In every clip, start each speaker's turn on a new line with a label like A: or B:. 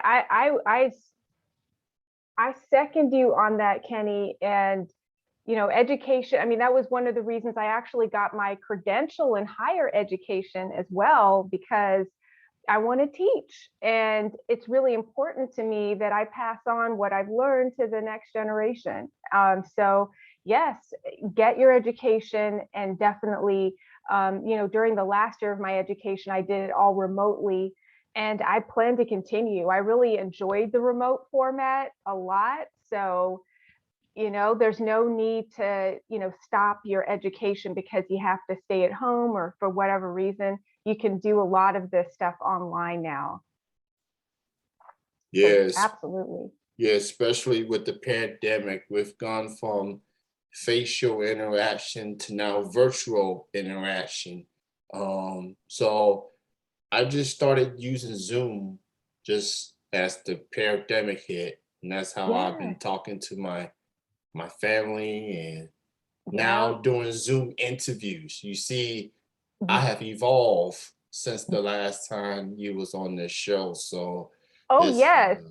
A: I second you on that, Kenny. And, education, I mean, that was one of the reasons I actually got my credential in higher education as well, because I want to teach. And it's really important to me that I pass on what I've learned to the next generation. So yes, get your education, and definitely, during the last year of my education, I did it all remotely, and I plan to continue. I really enjoyed the remote format a lot. So, there's no need to, stop your education because you have to stay at home or for whatever reason. You can do a lot of this stuff online now. So
B: Yes,
A: absolutely.
B: yeah, especially with the pandemic, we've gone from facial interaction to now virtual interaction. So I just started using Zoom just as the pandemic hit, and that's how I've
A: Yeah.
B: been talking to my family, and now
A: Yeah.
B: doing Zoom interviews. You see, I
A: Mhm.
B: have evolved since the last time you was on this show. So
A: Oh
B: it's
A: yes.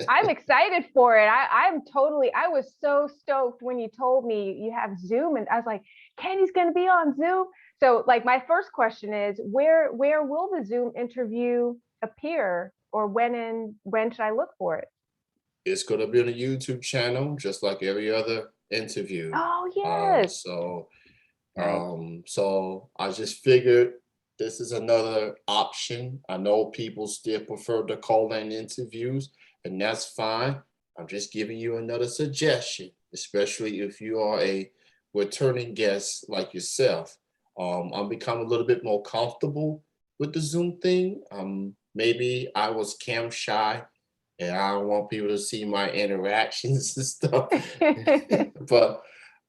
A: I'm excited for it. I was so stoked when you told me you have Zoom, and I was like, Kenny's going to be on Zoom. So like my first question is, where will the Zoom interview appear, or when should I look for it?
B: it's gonna be on a YouTube channel, just like every other interview.
A: Oh
B: Uh,
A: yes.
B: so
A: Nice.
B: so I just figured this is another option. I know people still prefer the call-in interviews, and that's fine. I'm just giving you another suggestion, especially if you are a returning guest like yourself. I'm becoming a little bit more comfortable with the Zoom thing. Maybe I was cam shy, and I don't want people to see my interactions and stuff. but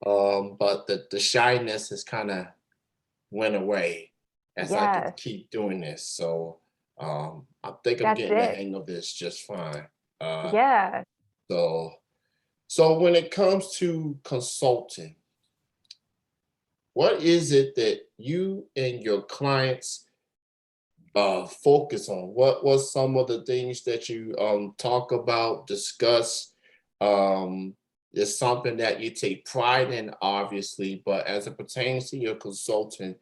B: but the shyness has kind of went away as I
A: Yes,
B: could keep doing this. So I think I'm
A: that's
B: getting the
A: it.
B: hang of this just fine. Uh,
A: Yeah.
B: so so when it comes to consulting, what is it that you and your clients focus on? What was some of the things that you talk about, discuss? Is something that you take pride in, obviously, but as it pertains to your consulting,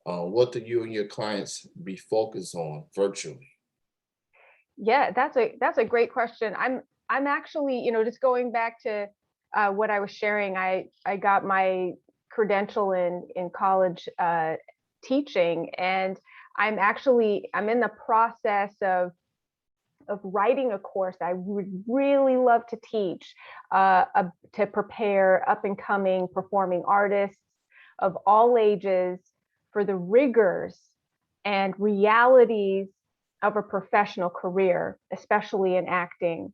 B: what do you and your clients be focused on virtually?
A: Yeah, that's a great question. I'm actually, just going back to what I was sharing. I got my credential in college, teaching, and I'm in the process of writing a course I would really love to teach, to prepare up and coming performing artists of all ages for the rigors and realities of a professional career, especially in acting,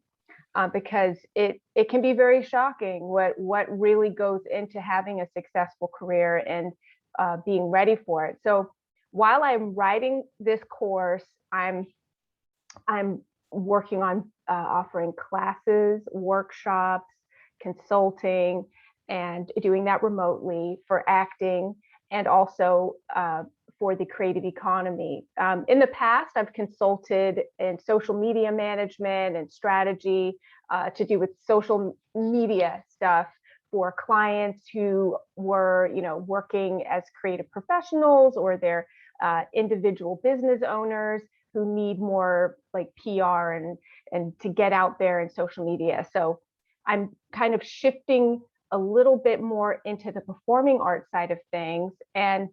A: because it can be very shocking what really goes into having a successful career, and being ready for it. So while I'm writing this course, I'm working on offering classes, workshops, consulting, and doing that remotely for acting, and also for the creative economy. In the past, I've consulted in social media management and strategy, to do with social media stuff for clients who were, working as creative professionals, or they're individual business owners who need more like PR and to get out there in social media. So I'm kind of shifting a little bit more into the performing arts side of things. And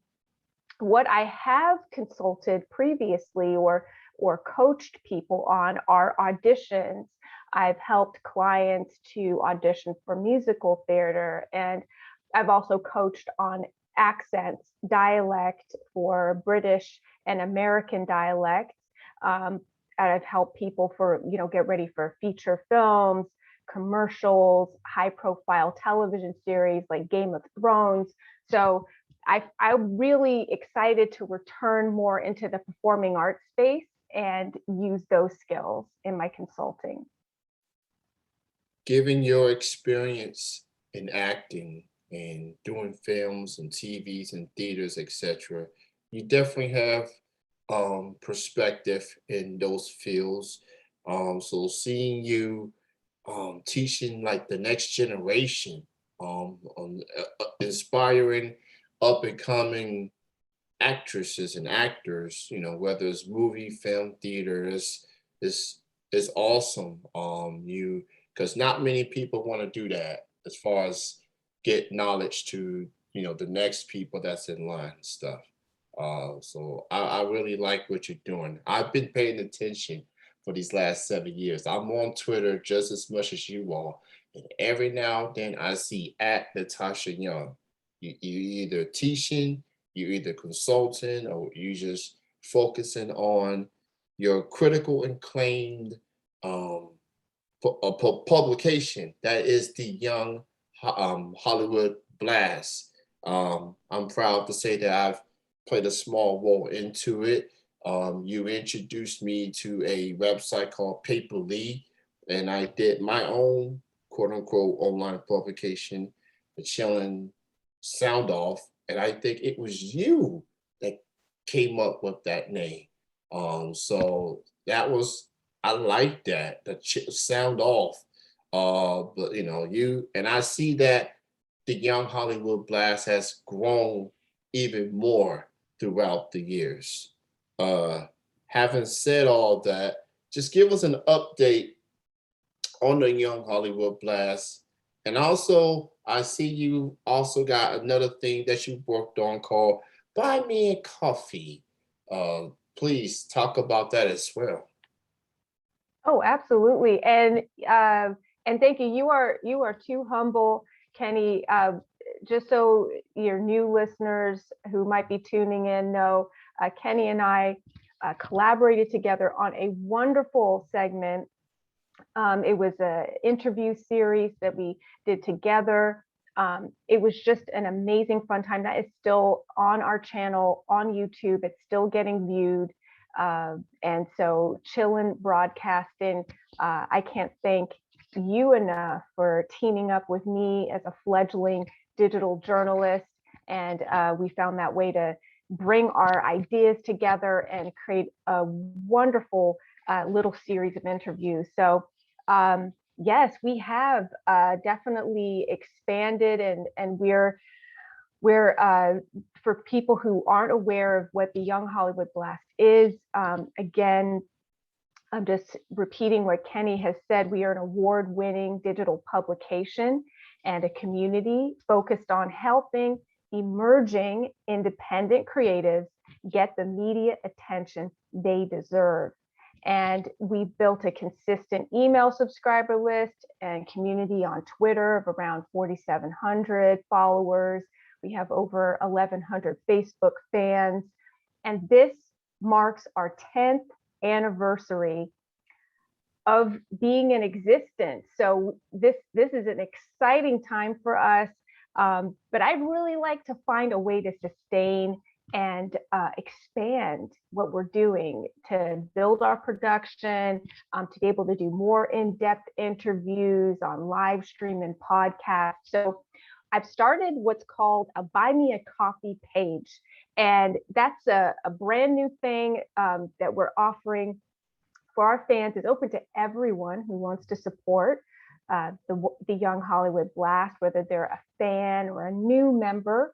A: what I have consulted previously, or coached people on, are auditions. I've helped clients to audition for musical theater, and I've also coached on accents, dialect for British and American dialects. Um, and I've helped people for, get ready for feature films, commercials, high profile television series like Game of Thrones. So I'm really excited to return more into the performing arts space and use those skills in my consulting.
B: Given your experience in acting and doing films and TVs and theaters, etc., you definitely have perspective in those fields. So seeing you teaching like the next generation, inspiring up and coming actresses and actors, whether it's movie, film, theater, is is awesome. You because not many people want to do that as far as get knowledge to the next people that's in line and stuff. So I really like what you're doing. I've been paying attention for these last 7 years. I'm on Twitter just as much as you are, and every now and then I see at Natasha Young. You either teaching, you either consulting, or you just focusing on your critical acclaimed um, publication that is the Young Hollywood Blast. I'm proud to say that I've played a small role into it. You introduced me to a website called Paperly, and I did my own quote unquote online publication, The Chillin' Sound Off, and I think it was you that came up with that name. So that was I like that the sound off. But you and I see that the Young Hollywood Blast has grown even more throughout the years. Uh, having said all that, just give us an update on the Young Hollywood Blast. And also, I see you also got another thing that you worked on called Buy Me a Coffee. Uh, please talk about that as well.
A: Oh, absolutely. And thank you. You are too humble, Kenny. Just so your new listeners who might be tuning in know, Kenny and I collaborated together on a wonderful segment. It was an interview series that we did together. It was just an amazing fun time. That is still on our channel on YouTube. It's still getting viewed. And so Chillin' Broadcasting, I can't thank you enough for teaming up with me as a fledgling digital journalist. And we found that way to bring our ideas together and create a wonderful little series of interviews. So yes, we have definitely expanded, and we're for people who aren't aware of what the Young Hollywood Blast is. Again, I'm just repeating what Kenny has said. We are an award-winning digital publication and a community focused on helping emerging independent creatives get the media attention they deserve. And we've built a consistent email subscriber list and community on Twitter of around 4,700 followers. We have over 1,100 Facebook fans. And this marks our 10th anniversary of being in existence. So this is an exciting time for us. But I'd really like to find a way to sustain and expand what we're doing, to build our production, to be able to do more in-depth interviews on live stream and podcast. So I've started what's called a Buy Me a Coffee page. And that's a brand new thing that we're offering for our fans. Is open to everyone who wants to support the Young Hollywood Blast, whether they're a fan or a new member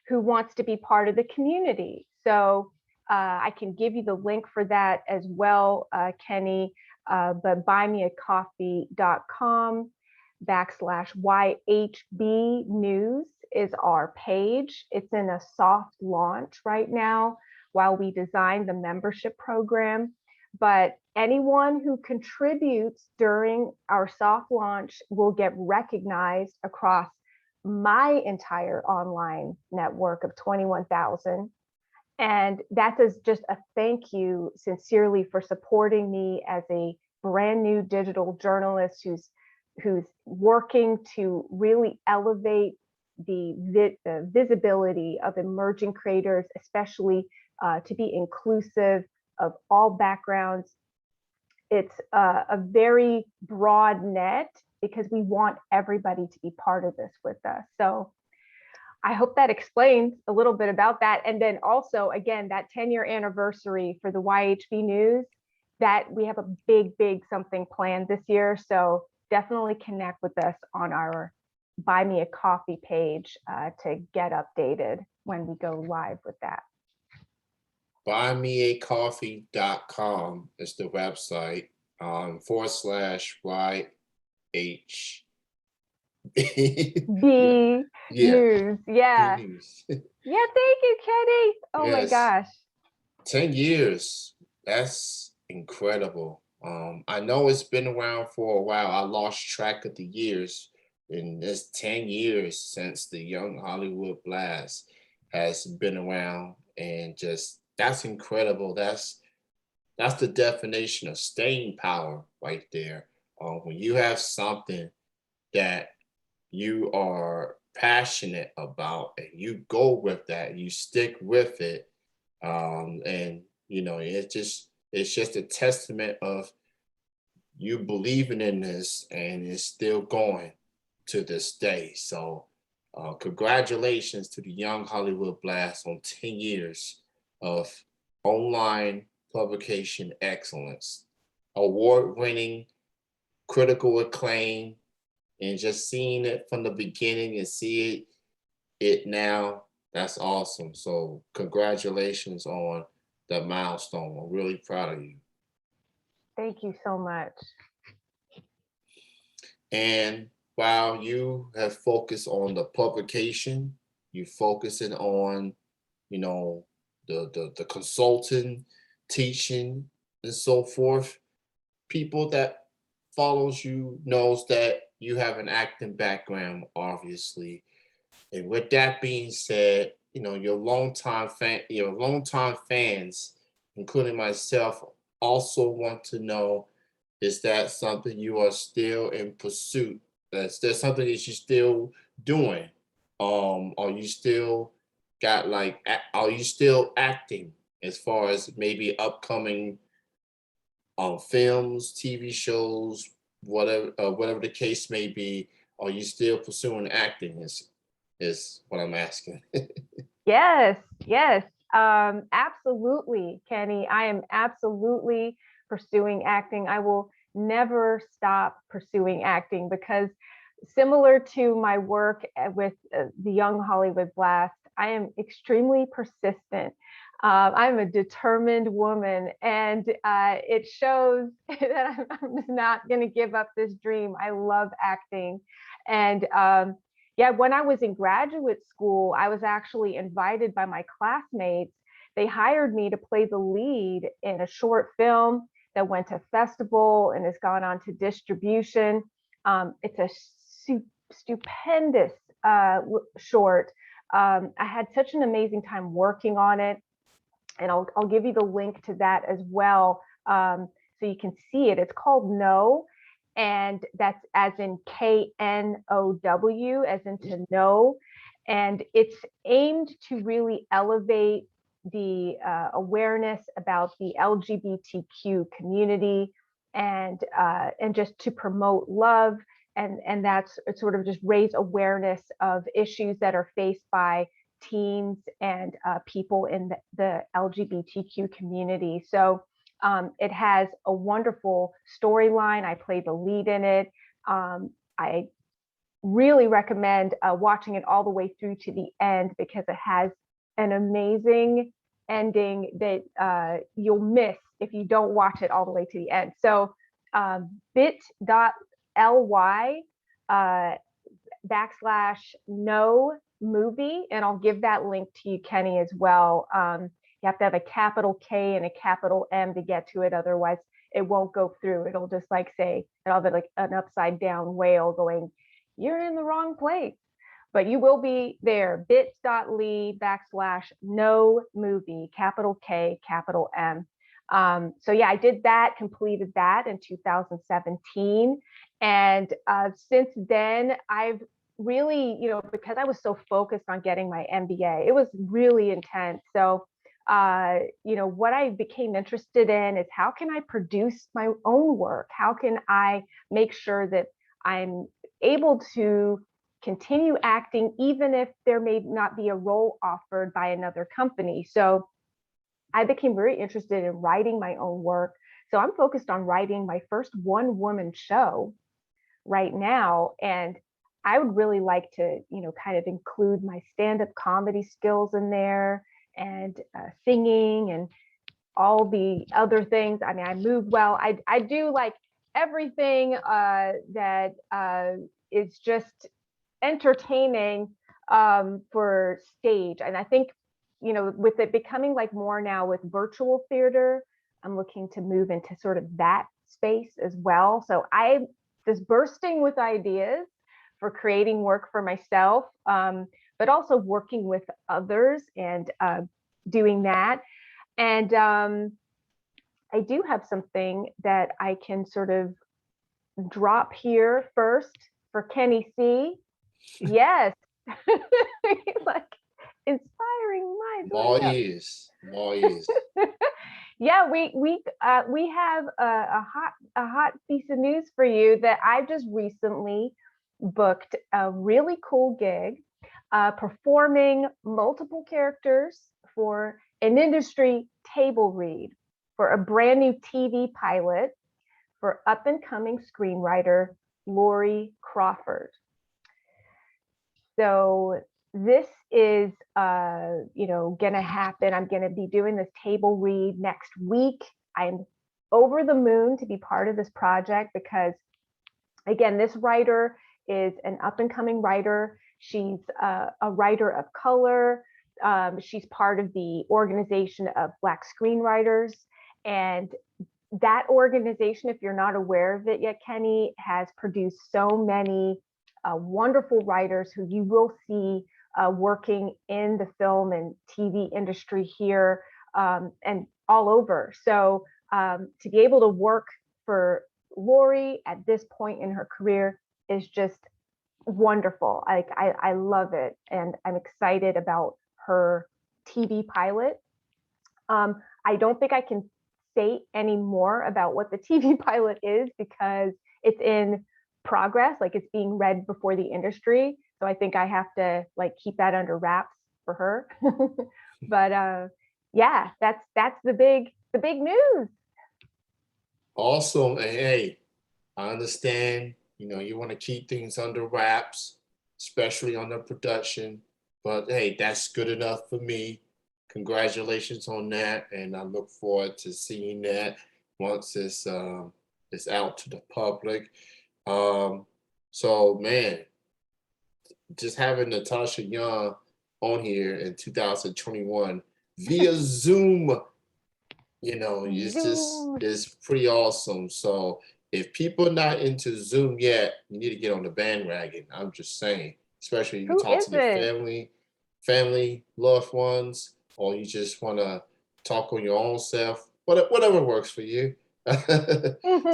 A: who wants to be part of the community. So I can give you the link for that as well, Kenny, but buymeacoffee.com/YHB news is our page. It's in a soft launch right now while we design the membership program. But anyone who contributes during our soft launch will get recognized across my entire online network of 21,000. And that is just a thank you sincerely for supporting me as a brand new digital journalist who's working to really elevate the visibility of emerging creators, especially to be inclusive of all backgrounds. It's a very broad net because we want everybody to be part of this with us. So I hope that explains a little bit about that. And then also, again, that 10-year anniversary for the YHB News, that we have a big something planned this year. So definitely connect with us on our Buy Me a Coffee page to get updated when we go live with that.
B: Buymeacoffee.com is the website, /YH. Yeah,
A: The
B: yeah,
A: news.
B: the
A: Yeah.
B: news.
A: Yeah. Thank you, Kenny. Oh my
B: Yes,
A: gosh.
B: 10 years. That's incredible. I know it's been around for a while. I lost track of the years. And it's 10 years since the Young Hollywood Blast has been around. And just that's incredible. That's the definition of staying power right there. When you have something that you are passionate about and you go with that, you stick with it, and it's just a testament of you believing in this and it's still going to this day. So congratulations to the Young Hollywood Blast on 10 years of online publication excellence, award-winning, critical acclaim, and just seeing it from the beginning and see it now. That's awesome. So congratulations on the milestone. I'm really proud of you.
A: Thank you so much.
B: And while you have focused on the publication, you focusing on, you know, the consulting, teaching, and so forth. People that follows you knows that you have an acting background, obviously. And with that being said, your longtime fans, including myself, also want to know, is that something you are still in pursuit? Is there something that you're still doing? Are you still are you still acting as far as maybe upcoming films, TV shows, whatever the case may be? Are you still pursuing acting? Is what I'm asking.
A: Yes, yes, absolutely, Kenny. I am absolutely pursuing acting. I will never stop pursuing acting because, similar to my work with the Young Hollywood Blast, I am extremely persistent. I'm a determined woman, and it shows that I'm just not going to give up this dream. I love acting, and yeah, when I was in graduate school, I was actually invited by my classmates. They hired me to play the lead in a short film that went to festival and has gone on to distribution. It's a stupendous short. I had such an amazing time working on it, and I'll give you the link to that as well, so you can see it. It's called No, and that's as in KNOW, as in to know. And it's aimed to really elevate the awareness about the LGBTQ community, and just to promote love, and that's sort of just raise awareness of issues that are faced by teens and people in the LGBTQ community. So it has a wonderful storyline. I play the lead in it. I really recommend watching it all the way through to the end because it has an amazing ending that you'll miss if you don't watch it all the way to the end. So bit.ly /no movie, and I'll give that link to you, Kenny, as well. You have to have a capital K and a capital M to get to it, otherwise it won't go through. It'll just it'll have like an upside down whale going, you're in the wrong place. But you will be there, bit.ly /no movie, capital K, capital M. So yeah, I did that, completed that in 2017. And since then, I've really, because I was so focused on getting my MBA, it was really intense. So, what I became interested in is, how can I produce my own work? How can I make sure that I'm able to continue acting, even if there may not be a role offered by another company? So I became very interested in writing my own work, So I'm focused on writing my first one-woman show right now. And I would really like to, kind of include my stand-up comedy skills in there, and singing and all the other things. I mean, I move well. I do like everything that is just entertaining for stage. And I think, with it becoming like more now with virtual theater, I'm looking to move into sort of that space as well. So I'm just bursting with ideas for creating work for myself, but also working with others and doing that. And I do have something that I can sort of drop here first for Kenny C. Yes. Like inspiring minds.
B: More years, more years.
A: Yeah, we have a hot piece of news for you that I just recently booked a really cool gig, performing multiple characters for an industry table read for a brand new TV pilot for up and coming screenwriter Lori Crawford. So this is gonna happen. I'm gonna be doing this table read next week. I'm over the moon to be part of this project because, again, this writer is an up and coming writer. She's a writer of color. She's part of the organization of Black screenwriters. And that organization, if you're not aware of it yet, Kenny, has produced so many wonderful writers who you will see working in the film and TV industry here, and all over. So to be able to work for Lori at this point in her career is just wonderful. I love it, and I'm excited about her TV pilot. I don't think I can say any more about what the TV pilot is because it's in progress, like it's being read before the industry. So I think I have to like keep that under wraps for her. But yeah, that's the big news.
B: Awesome. And hey, I understand, you want to keep things under wraps, especially on the production. But hey, that's good enough for me. Congratulations on that. And I look forward to seeing that once it's out to the public. So man, just having Natasha Young on here in 2021 via Zoom, it's pretty awesome. So if people are not into Zoom yet, you need to get on the bandwagon. I'm just saying, especially if you talk to your family, loved ones, or you just want to talk on your own self, whatever works for you.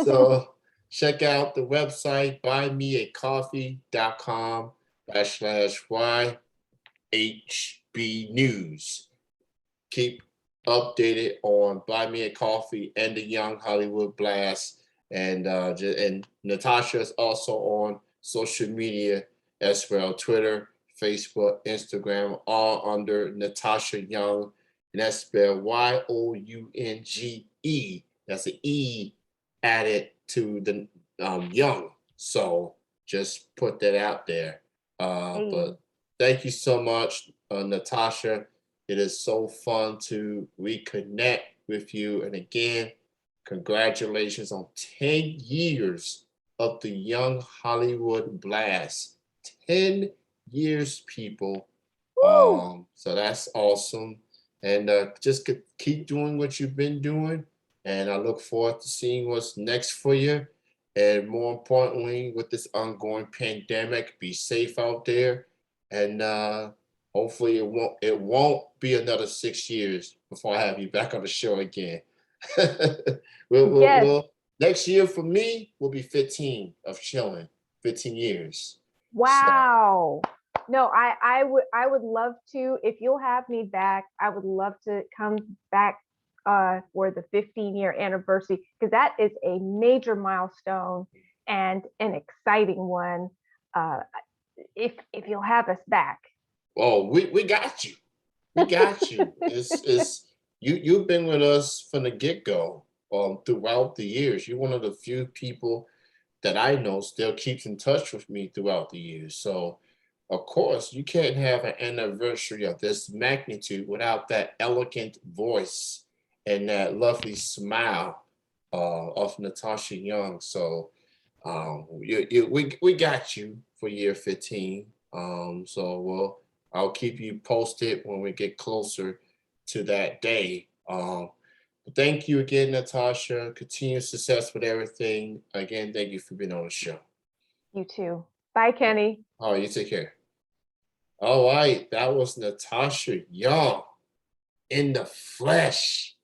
B: So check out the website, buymeacoffee.com/YHB News. Keep updated on Buy Me a Coffee and the Young Hollywood Blast. And Natasha is also on social media as well, Twitter, Facebook, Instagram, all under Natasha Young. And that's spelled Younge. That's an E added to the Young. So just put that out there. But thank you so much, Natasha. It is so fun to reconnect with you. And again, congratulations on 10 years of the Young Hollywood Blast. 10 years, people. So that's awesome. And just keep doing what you've been doing. And I look forward to seeing what's next for you. And more importantly, with this ongoing pandemic, be safe out there. And hopefully it won't be another 6 years before I have you back on the show again. We'll next year for me will be 15 of chilling, 15 years.
A: Wow. So. No, I would love to. If you'll have me back, I would love to come back for the 15-year anniversary, because that is a major milestone and an exciting one. If you'll have us back.
B: Oh, we got you. We got you. It's you've been with us from the get-go. throughout the years. You're one of the few people that I know still keeps in touch with me throughout the years. So, of course, you can't have an anniversary of this magnitude without that elegant voice and that lovely smile of Natasha Young. So, we got you for year 15. So I'll keep you posted when we get closer to that day. But thank you again, Natasha. Continued success with everything. Again, thank you for being on the show.
A: You too. Bye, Kenny.
B: Oh, you take care. All right, that was Natasha Young in the flesh.